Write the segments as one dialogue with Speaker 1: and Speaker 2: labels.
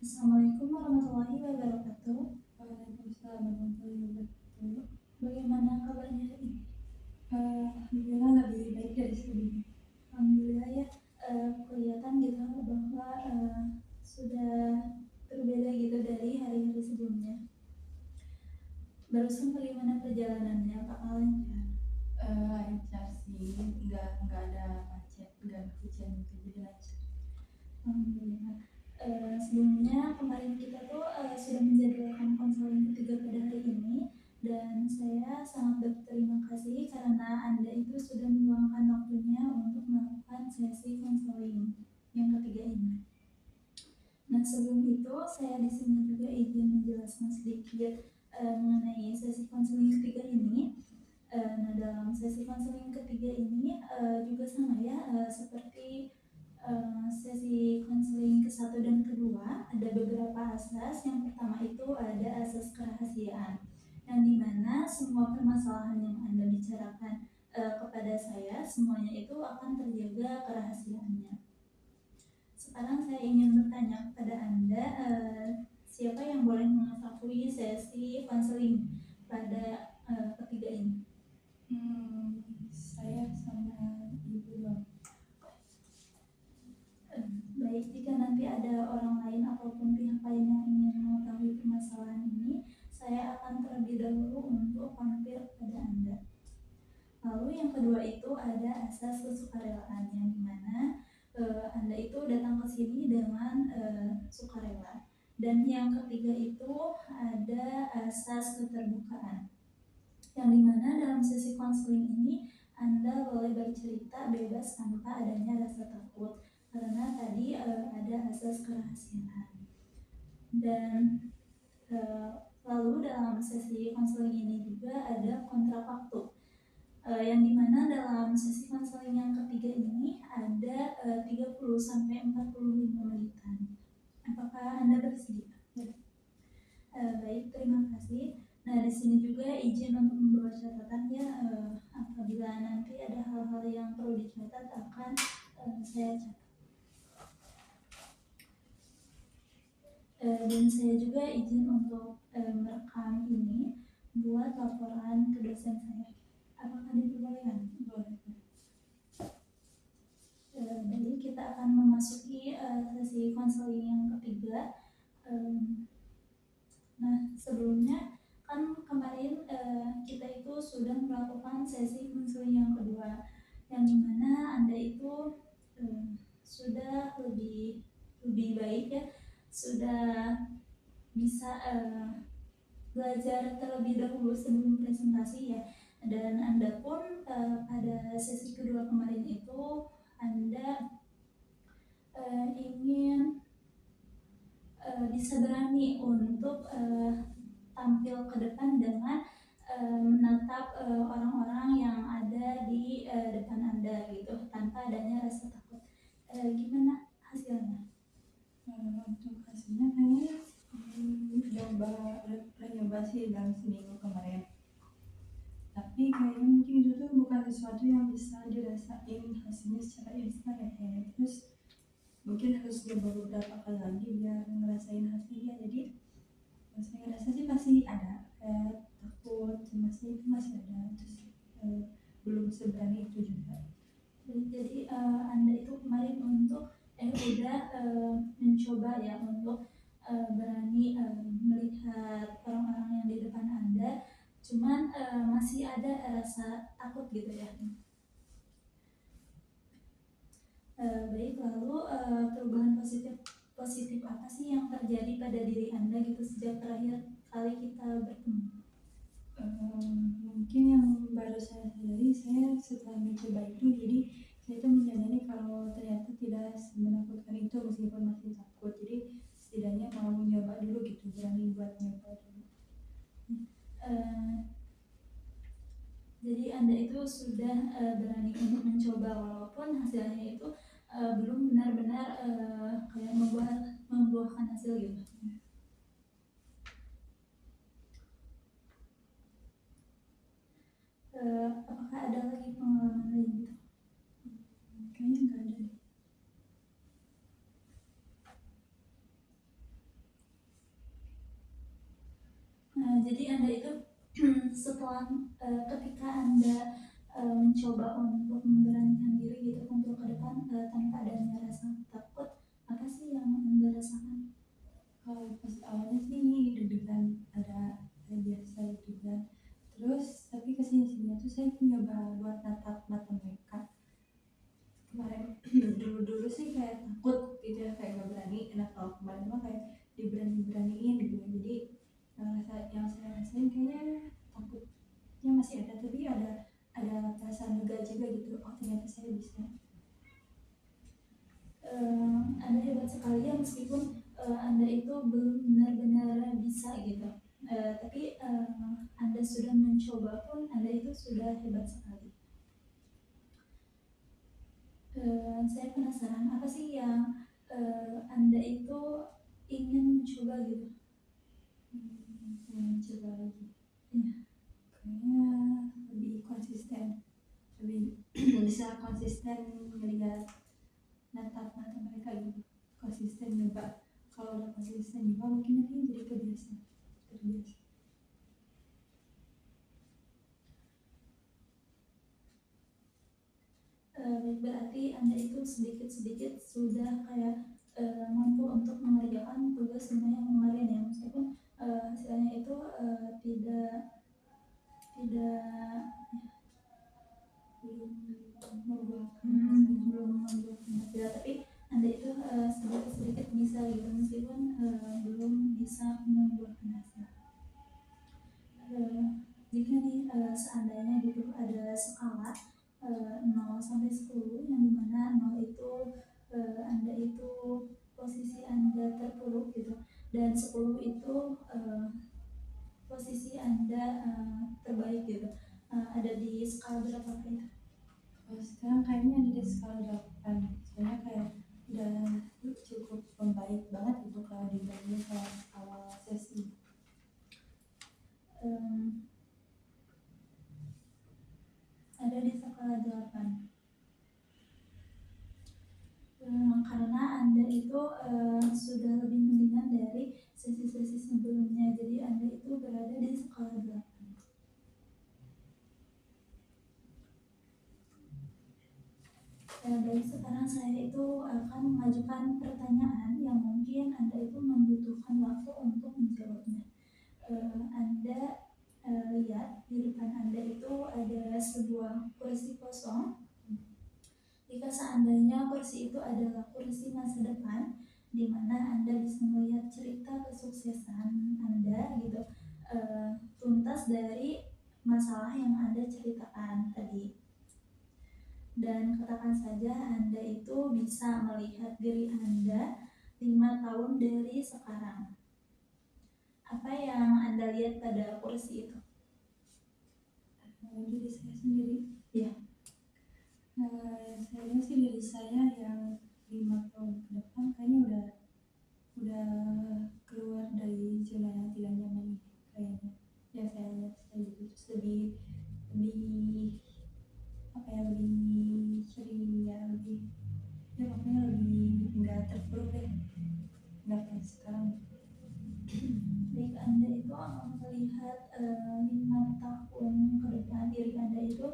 Speaker 1: Assalamualaikum warahmatullahi wabarakatuh.
Speaker 2: Waalaikumsalam warahmatullahi wabarakatuh.
Speaker 1: Bagaimana kabarnya hari ini?
Speaker 2: Alhamdulillah lebih baik dari sebelumnya.
Speaker 1: Alhamdulillah ya. Kelihatan gitu bahwa sudah berbeda gitu dari hari-hari sebelumnya. Barusan bagaimana perjalanannya, Pak lancar?
Speaker 2: Lancar sih, nggak ada macet, nggak ada hujan gitu, jadi lancar.
Speaker 1: Alhamdulillah. Sebelumnya kemarin kita tuh sudah menjadwalkan konseling ketiga pada hari ini, dan saya sangat berterima kasih karena Anda itu sudah meluangkan waktunya untuk melakukan sesi konseling yang ketiga ini. Nah, sebelum itu saya di sini juga izin menjelaskan sedikit mengenai sesi konseling ketiga ini. Nah, dalam sesi konseling ketiga ini juga sama ya, seperti sesi konseling ke-1 dan kedua, ada beberapa asas. Yang pertama itu ada asas kerahasiaan, yang dimana semua permasalahan yang Anda bicarakan kepada saya, semuanya itu akan terjaga kerahasiaannya. Sekarang saya ingin bertanya kepada Anda, siapa yang boleh mengetahui sesi konseling pada ketiga ini?
Speaker 2: Saya sama ibu dong.
Speaker 1: Baik, jika nanti ada orang lain ataupun pihak lain yang ingin mengetahui permasalahan ini, saya akan terlebih dahulu untuk konfirm kepada Anda. Lalu yang kedua itu ada asas kesukarelaan, yang dimana Anda itu datang ke sini dengan sukarela. Dan yang ketiga itu ada asas keterbukaan, yang dimana dalam sesi konseling ini Anda boleh bercerita bebas tanpa adanya rasa takut, karena tadi ada asas kerahasiaan. Dan lalu dalam sesi konseling ini juga ada kontrafaktu, yang dimana dalam sesi konseling yang ketiga ini ada 30-45 menitan. Apakah Anda bersedia? Baik, terima kasih. Nah, di sini juga izin untuk membawa catatan ya, apabila nanti ada hal-hal yang perlu dicatat akan saya catat. Dan saya juga izin untuk merekam ini buat laporan ke dosen saya. Apakah diperbolehkan?
Speaker 2: Boleh.
Speaker 1: Jadi kita akan memasuki sesi konseling yang ketiga. Nah, sebelumnya kan kemarin kita itu sudah melakukan sesi konseling yang kedua, yang dimana Anda itu sudah lebih baik ya, sudah bisa belajar terlebih dahulu sebelum presentasi ya. Dan Anda pun pada sesi kedua kemarin itu Anda ingin bisa berani untuk tampil ke depan dengan menatap orang-orang yang ada di depan Anda gitu, tanpa adanya rasa takut. Gimana hasilnya?
Speaker 2: Untuk hasilnya kayaknya udah nyoba sih dalam seminggu kemarin. Tapi kayaknya mungkin itu tuh bukan sesuatu yang bisa dirasain hasilnya secara instan ya kayaknya. Terus mungkin harus coba beberapa kali lagi biar ngerasain hasilnya. Jadi saya ngerasa sih pasti ada, kayak takut, cemasnya itu masih ada. Terus belum seberani itu juga.
Speaker 1: Jadi Anda itu kemarin untuk udah mencoba ya untuk berani melihat orang-orang yang di depan Anda, cuman masih ada rasa takut gitu ya. Baik, lalu perubahan positif apa sih yang terjadi pada diri Anda gitu sejak terakhir kali kita bertemu?
Speaker 2: Mungkin yang baru saya sadari, saya setelah mencoba itu, jadi saya itu menyadari kalau ternyata tidak menakutkan itu meskipun masih takut. Jadi setidaknya mau nyoba dulu gitu, berani buat nyoba dulu.
Speaker 1: Jadi Anda itu sudah berani untuk mencoba walaupun hasilnya itu belum benar-benar kayak membuahkan hasil gitu. Apakah ada lagi pengalaman lain gitu?
Speaker 2: Kayaknya nggak ada deh.
Speaker 1: Jadi Anda itu setelah ketika Anda mencoba untuk memberanikan diri gitu untuk ke depan tanpa adanya rasa takut, apa sih yang Anda rasakan?
Speaker 2: Kalau pas awalnya sih deg-degan, ada biasa deg-degan. Terus tapi kesini-sini tuh saya nyoba buat natap mata mereka. Kemarin dulu sih kayak takut gitu ya, kayak gak berani. Nah kalau kemarin mah kayak diberaniin gitu ya. Jadi yang saya rasain kayaknya takutnya masih ada, tapi ada perasaan lega juga gitu. Oh ternyata saya bisa.
Speaker 1: Anda hebat sekali ya, meskipun Anda itu belum benar-benar bisa gitu. Tapi Anda sudah mencoba pun, Anda itu sudah hebat sekali. Saya penasaran, apa sih yang Anda itu ingin mencoba gitu?
Speaker 2: Mencoba lagi.
Speaker 1: Ya.
Speaker 2: Kayaknya lebih konsisten, lebih bisa konsisten melihat natap mata mereka gitu, konsisten nyoba. Kalau udah konsisten juga mungkin nanti jadi terbiasa.
Speaker 1: Berarti Anda itu sedikit-sedikit sudah kayak mampu untuk mengerjakan tugas yang kemarin ya, meskipun hasilnya itu tidak belum membuahkan hasil, tapi Anda itu sedikit-sedikit bisa gitu, meskipun belum bisa membuahkan hasil. Jika nih seandainya gitu ada skala 0 sampai 10, yang dimana 0 itu Anda itu posisi Anda terpuruk gitu, dan 10 itu posisi Anda terbaik gitu, ada di skala berapa itu?
Speaker 2: Kalau sekarang kayaknya ada di skala 8, soalnya kayak udah cukup membaik banget gitu kalau dibanding kelas awal sesi.
Speaker 1: Ada di skala 8. Karena Anda itu sudah lebih mendingan dari sesi-sesi sebelumnya, jadi Anda itu berada di skala 8. Baik, sekarang saya itu akan mengajukan pertanyaan yang mungkin Anda itu membutuhkan waktu untuk menjawabnya. Anda lihat di depan Anda itu ada sebuah kursi kosong. Jika seandainya kursi itu adalah kursi masa depan, di mana Anda bisa melihat cerita kesuksesan Anda gitu, tuntas dari masalah yang Anda ceritakan tadi. Dan katakan saja Anda itu bisa melihat diri Anda 5 tahun dari sekarang. Apa yang Anda lihat pada kursi itu?
Speaker 2: Diri saya sendiri.
Speaker 1: Ya.
Speaker 2: Saya lihat sih diri saya yang 5 tahun ke depan kayaknya udah keluar dari zona yang tidak nyaman kayaknya. Yang saya lihat saya gitu, terus lebih apa ya, lebih ceria, lebih ya pokoknya lebih nggak terpuruk deh, nggak kayak sekarang.
Speaker 1: Baik, Anda itu akan melihat 5 tahun ke depan diri Anda itu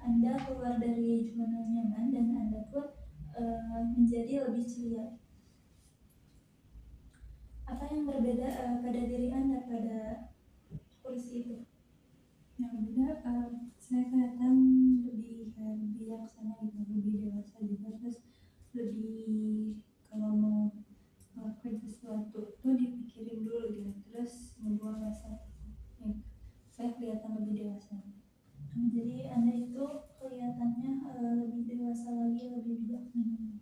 Speaker 1: Anda keluar dari zona nyaman dan Anda pun menjadi lebih ceria. Apa yang berbeda pada diri Anda pada kursi itu?
Speaker 2: Yang beda, saya kelihatan lebih bijaksana gitu, lebih dewasa juga, terus lebih kalau mau ngelakuin sesuatu tuh dipikirin dulu gitu, terus membuang rasa takut. Saya kelihatan lebih dewasa.
Speaker 1: Jadi Anda itu kelihatannya lebih dewasa lagi, lebih bijaksana.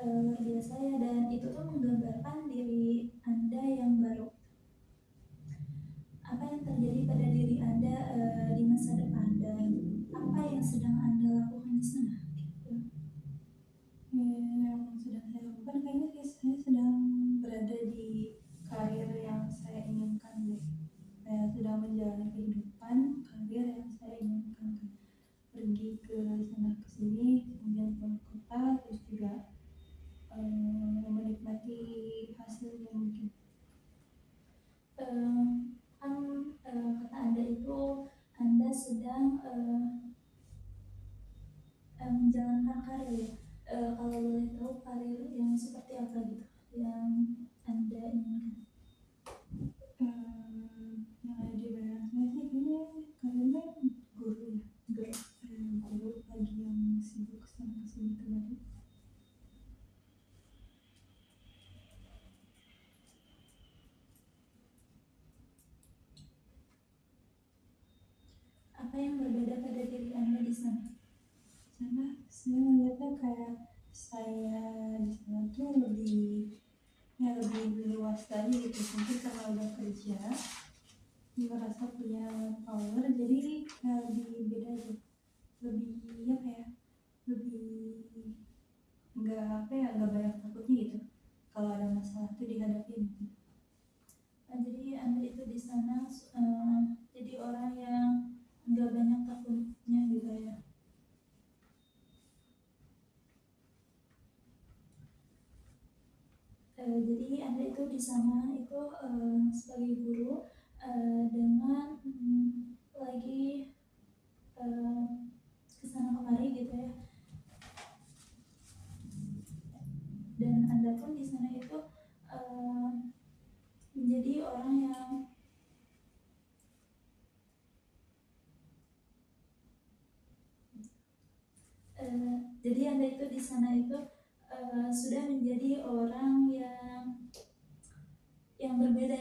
Speaker 1: Luar biasa ya, dan itu tuh menggambarkan diri Anda yang baru. Apa yang terjadi pada diri Anda di masa depan, dan apa yang sedang Anda lakukan di sana?
Speaker 2: Yang sedang saya lakukan kayaknya saya sedang berada di karir yang saya inginkan deh. Saya sedang menjalani kehidupan karir yang saya inginkan, pergi ke sana ke sini, kemudian ke kota, terus juga
Speaker 1: menjalankan karir. Kalau boleh tahu karir yang seperti apa gitu yang Anda inginkan?
Speaker 2: Yang ada di bayangan saya sih kayaknya karena guru ya, guru lagi yang sibuk sama kesini kemarin.
Speaker 1: Apa yang berbeda pada diri Anda di sana?
Speaker 2: Sana saya melihatnya kayak saya di sana tuh lebih luas tadi gitu, mungkin karena udah kerja merasa punya power, jadi kayak lebih beda aja, lebih apa ya, lebih nggak banyak takutnya gitu kalau ada masalah tuh dihadapin.
Speaker 1: Jadi Anda itu di sana jadi orang yang nggak banyak takutnya gitu ya. Jadi Anda itu di sana itu sebagai guru dengan lagi kesana kemari gitu ya. Dan Anda pun di sana itu menjadi orang yang jadi Anda itu di sana itu sudah menjadi orang yang berbeda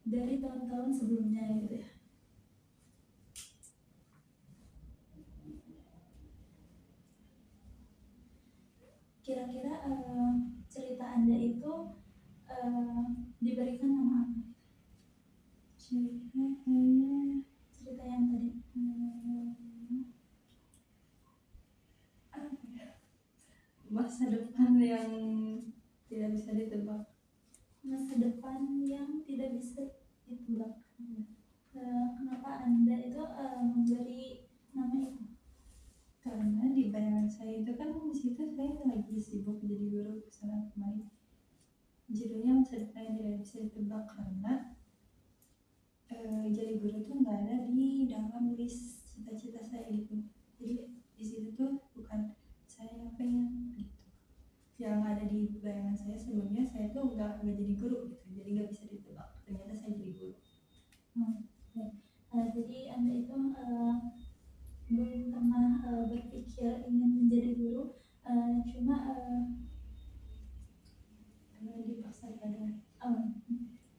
Speaker 1: dari tahun-tahun sebelumnya gitu ya. Kira-kira cerita Anda itu diberikan nama apa? Cerita yang tadi
Speaker 2: Masa depan yang tidak bisa ditebak.
Speaker 1: Masa depan yang tidak bisa ditebak. Kenapa Anda itu memberi nama itu?
Speaker 2: Karena di bayangan saya itu kan di situ saya lagi sibuk jadi guru kesana kemari. Judulnya masa depan yang tidak bisa ditebak karena jadi guru tuh nggak ada di dalam list cita-cita saya gitu. Jadi di situ tuh bukan saya yang pengen gitu. Yang ada di bayangan saya sebelumnya saya tuh nggak jadi guru gitu, jadi nggak bisa ditebak. Ternyata saya jadi guru.
Speaker 1: Jadi Anda itu belum pernah berpikir ingin menjadi guru, cuma
Speaker 2: dipaksa keadaan.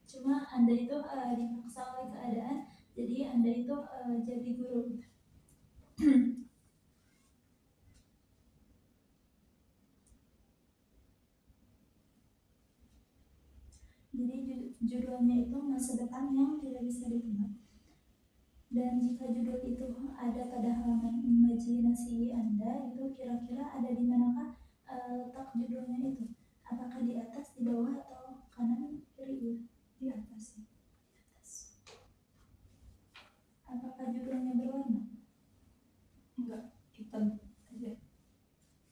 Speaker 1: Cuma Anda itu dipaksa oleh keadaan, jadi Anda itu jadi guru. Jadi judulnya itu masa depan yang tidak bisa ditebak. Dan jika judul itu ada pada halaman imajinasi Anda, itu kira-kira ada di manakah letak judulnya itu? Apakah di atas, di bawah, atau kanan, kiri?
Speaker 2: Di atas sih.
Speaker 1: Apakah judulnya berwarna?
Speaker 2: Enggak, hitam aja.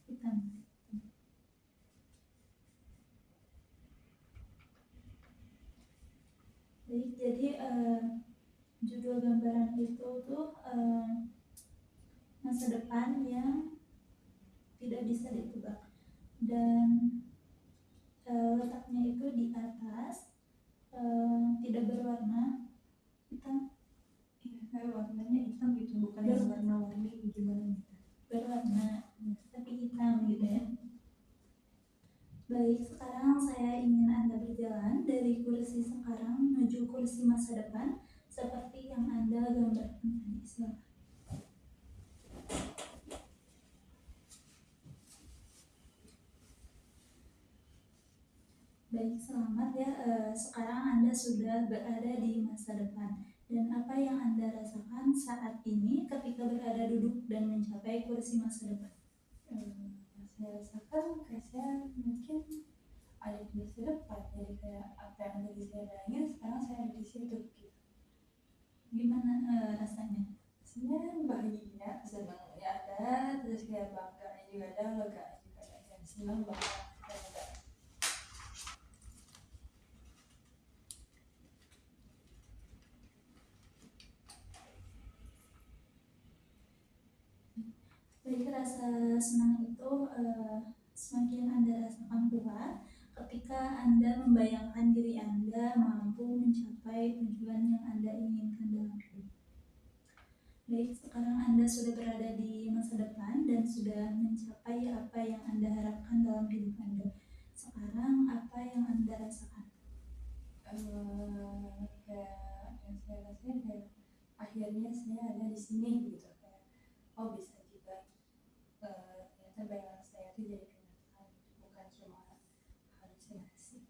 Speaker 1: Hitam. Baik, jadi judul gambaran itu tuh masa depan yang tidak bisa ditebak, dan letaknya itu di atas, tidak berwarna, hitam.
Speaker 2: Iya, kayak warnanya hitam gitu, bukan yang warna-warni gimana gitu.
Speaker 1: Berwarna, tapi hitam gitu ya. Baik, sekarang saya ingin Anda berjalan dari kursi sekarang menuju kursi masa depan seperti yang Anda gambarkan tadi. Silakan. Baik, selamat ya. Sekarang Anda sudah berada di masa depan. Dan apa yang Anda rasakan saat ini ketika berada duduk dan mencapai kursi masa depan?
Speaker 2: Saya rasakan kayak saya mungkin ada di masa depan, jadi kayak apa yang tadi saya bayangin sekarang saya ada di situ gitu.
Speaker 1: Gimana rasanya?
Speaker 2: Rasanya bahagia, senang ya ada, terus kayak bangga juga ada, lega juga ada, dan senang banget dan lega.
Speaker 1: Baik, rasa senang itu semakin Anda rasakan kuat ketika Anda membayangkan diri Anda mampu mencapai tujuan yang Anda inginkan dalam hidup. Baik, sekarang Anda sudah berada di masa depan dan sudah mencapai apa yang Anda harapkan dalam hidup Anda. Sekarang apa yang Anda rasakan?
Speaker 2: Kayak yang saya rasain kayak akhirnya saya ada di sini gitu, kayak oh bisa juga ternyata bayangan saya itu jadi kenyataan, bukan cuma halusinasi.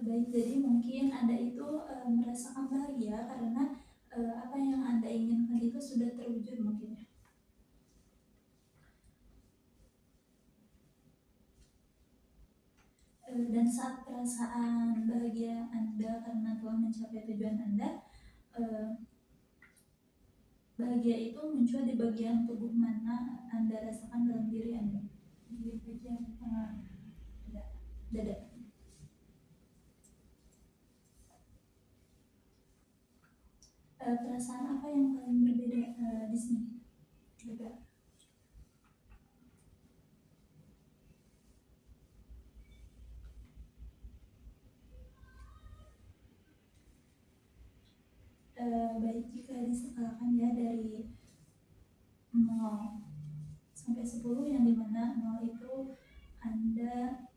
Speaker 1: Baik, jadi mungkin Anda itu merasakan bahagia karena apa yang Anda inginkan itu sudah terwujud mungkin ya. Dan saat perasaan bahagia Anda karena telah mencapai tujuan Anda, bahagia itu muncul di bagian tubuh mana Anda rasakan dalam diri Anda? Di bagian dada. Perasaan apa yang paling berbeda di sini? Dada. Baik, jika diskalakan ya dari 0 sampai 10, yang dimana 0 itu Anda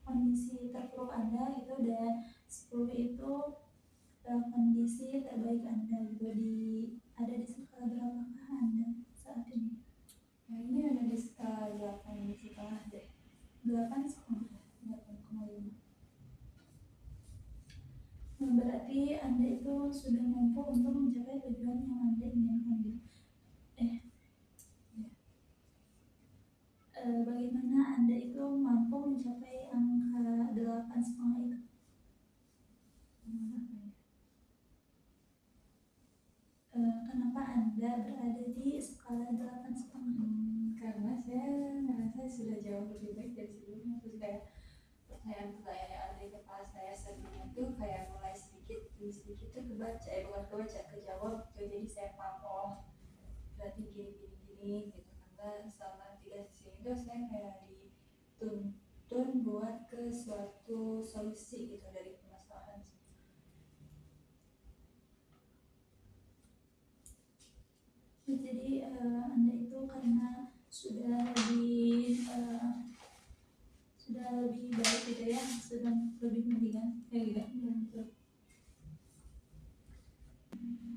Speaker 1: kondisi terpuruk Anda itu, dan 10 itu kondisi terbaik Anda gitu. Ada di skala berapakah Anda saat ini?
Speaker 2: Kayaknya ada di skala 8,5 deh.
Speaker 1: 8,5. Berarti Anda itu sudah mampu untuk mencapai tujuan yang Anda inginkan gitu. Bagaimana Anda itu mampu mencapai angka 8,5 itu? Kenapa Anda berada di skala 8,5?
Speaker 2: Karena saya merasa sudah jauh lebih baik dari sebelumnya. Terus kayak pertanyaan-pertanyaan yang ada di kepala saya sebelumnya tuh kayak mulai sedikit demi sedikit tuh kebaca, bukan kebaca, kejawab tuh. Jadi saya paham, oh berarti gini gitu. Karena selama 3 sesi itu saya kayak dituntun buat ke suatu solusi gitu dari permasalahan.
Speaker 1: Jadi Anda itu karena sudah lebih baik gitu ya, sudah lebih mendingan kayak gitu.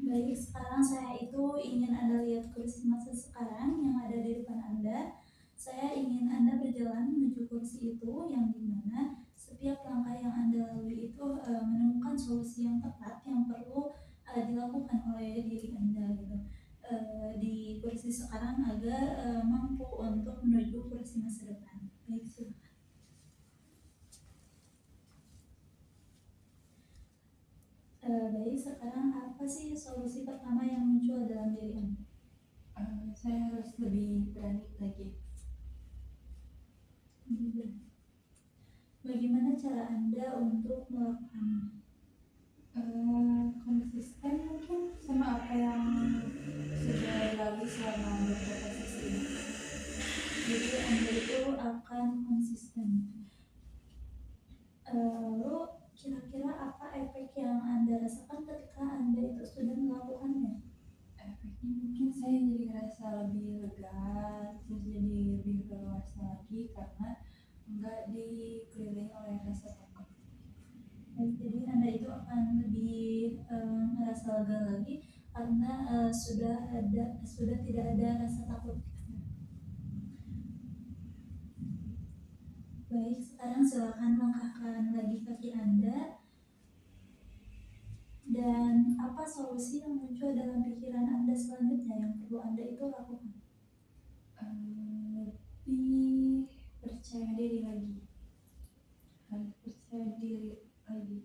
Speaker 1: Baik, sekarang saya itu ingin Anda lihat kursi masa sekarang yang ada di depan Anda. Saya ingin Anda berjalan menuju kursi itu, yang dimana setiap langkah yang Anda lalui itu menemukan solusi yang tepat yang perlu dilakukan oleh diri Anda gitu. Di kursi sekarang agar mampu untuk menuju kursi masa depan. Baik, silakan. Baik, sekarang apa sih solusi pertama yang muncul dalam diri Anda?
Speaker 2: Saya harus lebih berani lagi.
Speaker 1: Bagaimana cara Anda untuk melakukannya?
Speaker 2: Konsisten mungkin sama apa yang sudah dilalui selama beberapa sesi ini.
Speaker 1: Jadi Anda itu akan konsisten. Lalu kira-kira apa efek yang Anda rasakan ketika Anda itu sudah melakukannya?
Speaker 2: Efeknya mungkin saya jadi ngerasa lebih lega, terus jadi lebih berleluasa lagi karena nggak dikelilingi oleh rasa takut.
Speaker 1: Jadi Anda itu akan lebih merasa lega lagi karena sudah tidak ada rasa takut. Baik, sekarang silakan langkahkan lagi kaki Anda. Dan apa solusi yang muncul dalam pikiran Anda selanjutnya yang perlu Anda itu lakukan?
Speaker 2: Lebih percaya diri lagi. Harus percaya diri lagi.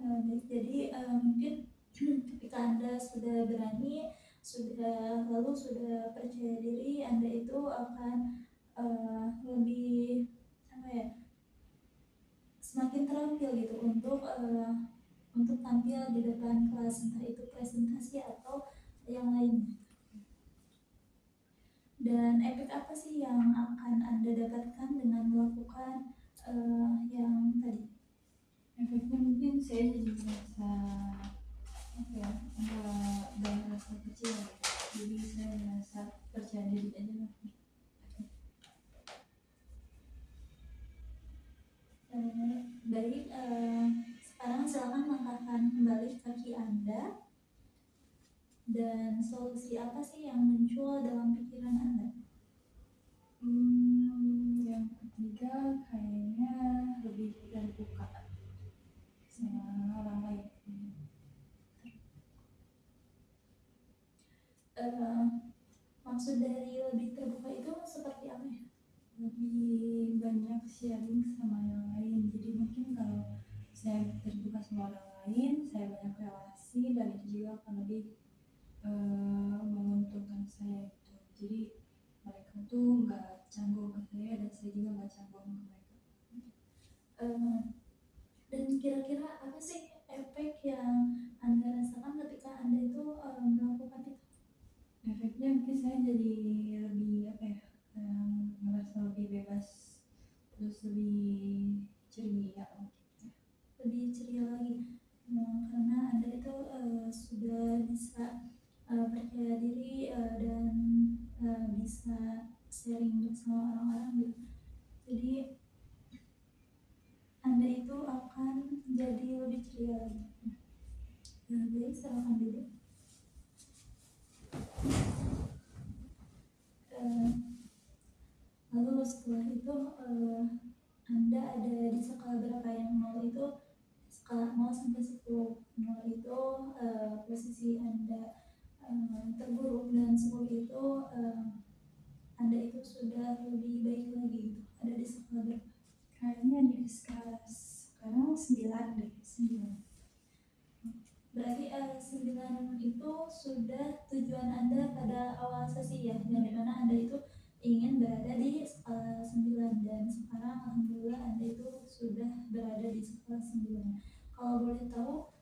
Speaker 1: Baik, jadi mungkin ketika Anda sudah berani, lalu sudah percaya diri, Anda itu akan lebih semakin terasa tampil gitu untuk tampil di depan kelas, entah itu presentasi atau yang lainnya. Dan efek apa sih yang akan Anda dapatkan dengan melakukan yang tadi?
Speaker 2: Efeknya mungkin saya jadi merasa apa ya, nggak merasa kecil gitu. Jadi saya merasa percaya diri aja lah.
Speaker 1: Baik, sekarang silakan langkahkan kembali kaki Anda. Dan solusi apa sih yang muncul dalam pikiran Anda?
Speaker 2: Yang ketiga kayaknya lebih terbuka sama orang lain.
Speaker 1: Maksud dari lebih terbuka itu seperti apa ya?
Speaker 2: Lebih banyak sharing sama yang lain. Jadi mungkin kalau saya terbuka sama orang lain, saya banyak relasi, dan itu juga akan lebih menguntungkan saya gitu. Jadi mereka tuh nggak canggung ke saya, dan saya juga nggak canggung ke mereka.
Speaker 1: Dan kira-kira apa sih efek yang Anda rasakan ketika Anda itu melakukan itu?
Speaker 2: Efeknya mungkin saya jadi lebih apa ya, merasa lebih bebas, terus lebih ceria gitu.
Speaker 1: Lebih ceria lagi, karena Anda itu sudah bisa percaya diri dan bisa sharing bersama orang-orang gitu. Jadi Anda itu akan jadi lebih ceria lagi. Baik, silakan duduk. Lalu setelah itu Anda ada di skala berapa? Yang 0 itu skala 0 sampai 10. 0 itu posisi Anda terburuk, dan 10 itu Anda itu sudah lebih baik lagi gitu. Ada di skala berapa?
Speaker 2: Kayaknya di skala sekarang 9 deh, 9.
Speaker 1: Berarti 9 itu sudah tujuan Anda pada awal sesi ya, yang dimana Anda itu ingin berada di skala 9, dan sekarang alhamdulillah Anda itu sudah berada di skala 9. Kalau boleh tahu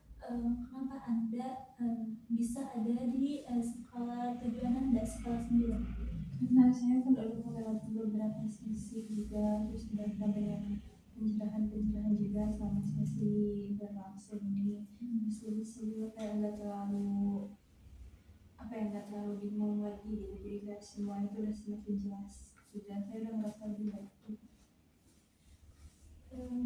Speaker 1: kenapa Anda bisa ada di skala tujuan Anda, skala 9?
Speaker 2: Karena saya kan udah melewati beberapa sesi juga, terus udah banyak pencerahan juga selama sesi berlangsung ini. Jadi kayak nggak terlalu apa ya, nggak terlalu bingung lagi gitu. Jadi kayak semua itu udah semakin jelas, dan saya udah merasa lebih baik.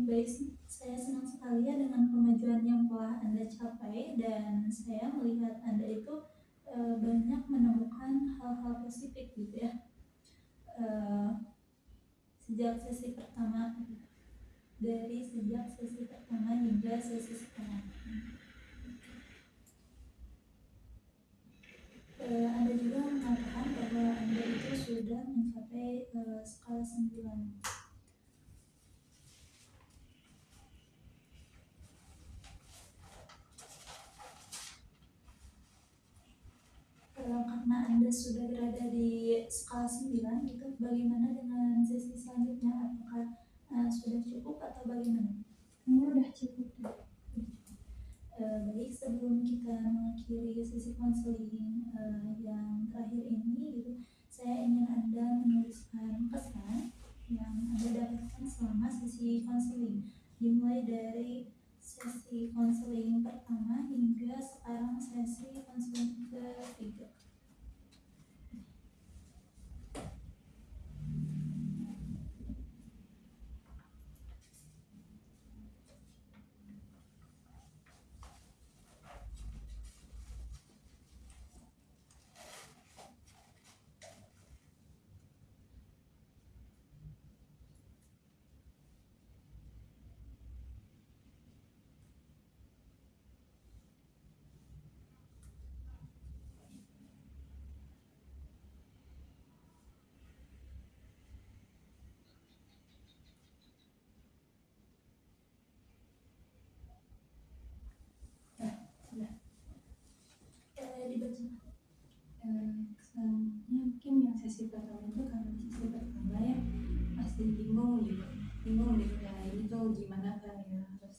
Speaker 1: Baik, saya senang sekali ya dengan kemajuan yang telah Anda capai, dan saya melihat Anda itu banyak menemukan hal-hal positif gitu ya. Sejak sesi pertama hingga sesi sekarang. Anda juga mengatakan bahwa Anda itu sudah mencapai skala 9. Karena Anda sudah berada di skala 9 itu, bagaimana dengan sesi selanjutnya? Apakah sudah cukup atau bagaimana?
Speaker 2: Udah cukup deh.
Speaker 1: Baik, sebelum kita mengakhiri sesi konseling yang terakhir ini gitu, saya ingin Anda menuliskan pesan yang Anda dapatkan selama sesi konseling, dimulai dari sesi konseling pertama hingga sekarang sesi konseling ketiga.
Speaker 2: Kesannya mungkin yang sesi pertama itu, karena sesi pertama ya pasti bingung gitu, kayak ini tuh gimana kan ya, harus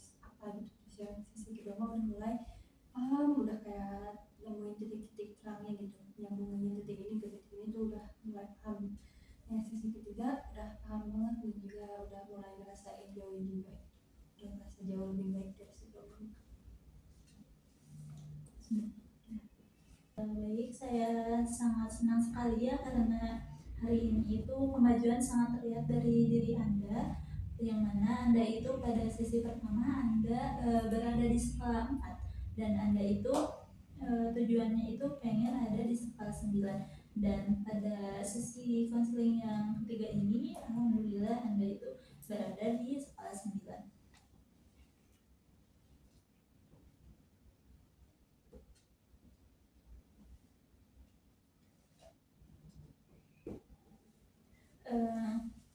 Speaker 2: udah merasa jauh lebih baik dari sebelumnya.
Speaker 1: Baik, saya sangat senang sekali ya karena hari ini itu kemajuan sangat terlihat dari diri Anda, yang mana Anda itu pada sesi pertama Anda berada di skala 4 dan Anda itu tujuannya itu pengen ada di skala 9, dan pada sesi konseling yang ketiga ini alhamdulillah Anda itu berada di skala 9.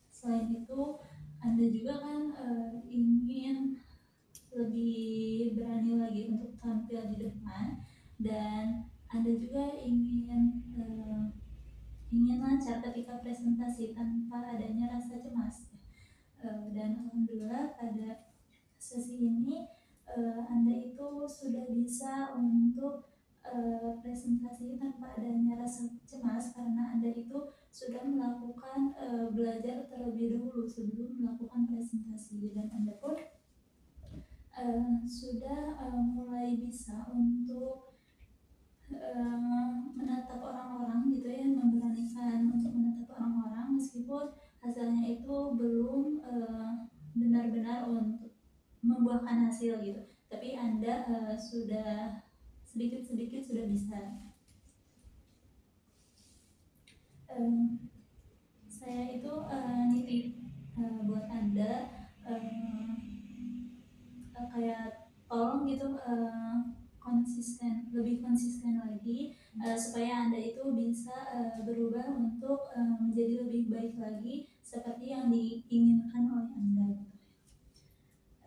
Speaker 1: Selain itu Anda juga kan ingin lebih berani lagi untuk tampil di depan, dan Anda juga ingin lancar ketika presentasi tanpa adanya rasa cemas. Dan alhamdulillah pada sesi ini Anda itu sudah bisa untuk presentasi tanpa adanya rasa cemas karena Anda itu sudah melakukan belajar terlebih dahulu sebelum melakukan presentasi, dan Anda pun sudah mulai bisa untuk menatap orang-orang gitu ya, memberanikan untuk menatap orang-orang meskipun hasilnya itu belum benar-benar untuk membuahkan hasil gitu, tapi Anda sudah sedikit-sedikit sudah bisa. Saya itu nitip buat Anda kayak tolong gitu lebih konsisten lagi supaya Anda itu bisa berubah untuk menjadi lebih baik lagi seperti yang diinginkan oleh Anda gitu.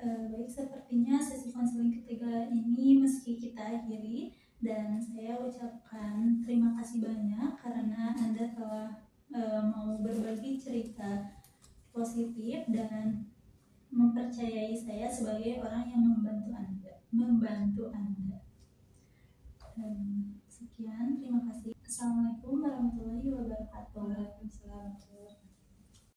Speaker 1: Baik, sepertinya sesi konseling ketiga ini meski kita akhiri, dan saya ucapkan terima kasih banyak karena Anda telah mau berbagi cerita positif dan mempercayai saya sebagai orang yang membantu Anda. Sekian, terima kasih. Assalamualaikum warahmatullahi wabarakatuh.
Speaker 2: Waalaikumsalam.